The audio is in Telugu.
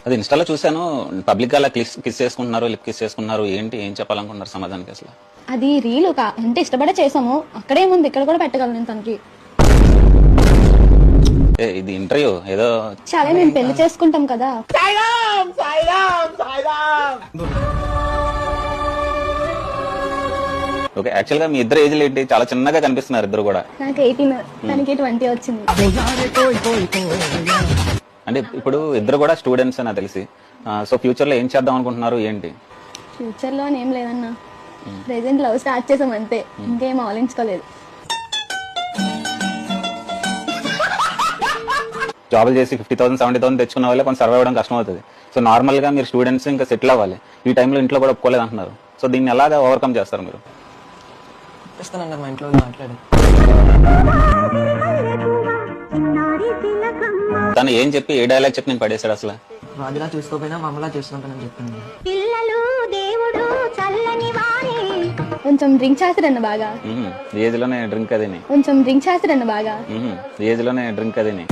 అది ఇన్స్టాలో చూసాను, పబ్లిక్ గా అలా కిస్ చేసుకుంటున్నారు, లిప్ కిస్ చేసుకున్నారు. ఏంటి, ఏం చెప్పాలనుకుంటున్నారు సమాధానానికి అసలు? అది రీలు అంటే ఇష్టపడే చేసాము, అక్కడేముంది, ఇక్కడ కూడా పెట్టగలను నేను తనకి. ఇది ఇంటర్వ్యూ ఏదో. చాలా మేము పెళ్లి చేసుకుంటాం కదా. ఓకే, యాక్చువల్ గా మీ ఇద్దరు ఏజ్లు ఏంటి? చాలా చిన్నగా కనిపిస్తున్నారు ఇద్దరు కూడా. నాకు 18, తనకి 20 వచ్చింది. అంటే ఇప్పుడు ఇద్దరు కూడా స్టూడెంట్స్ అని తెలిసి, సో ఫ్యూచర్ లో ఏం చేద్దాం అనుకుంటున్నారు ఏంటి? ఫ్యూచర్ లో ఏం లేదన్నా, ప్రెసెంట్ లవ్ స్టార్ట్ చేసాం అంతే, ఇంకేం ఆలోచించుకోలేదు. జాబులు చేసి 50,000 70,000 తెచ్చుకున్న వాళ్ళే కొంచెం సర్వైవ్ అవ్వడం కష్టం అవుతుంది. సో నార్మల్ గా మీరు స్టూడెంట్స్ ఇంకా సెటిల్ అవ్వాలి. ఈ టైంలో ఇంట్లో కూడా ఒప్పుకోలేదు అంటున్నారు. సో దీన్ని ఎలాగా ఓవర్కమ్ చేస్తారు మీరు? మా ఇంట్లో మాట్లాడి తను ఏం చెప్పి, ఏ డైలాగ్ చెప్పి నేను పడేశాడు అసలు? రాజులా చూసుకోపోయినా మమ్మలా చూసుకుంటానని చెప్పింది. కొంచెం డ్రింక్ చేస్తారన్న బాగా. ఏజ్ లోనే డ్రింక్ అదేని. కొంచెం డ్రింక్ చేస్తారన్న బాగా. ఏజ్ లోనే డ్రింక్ అదేని.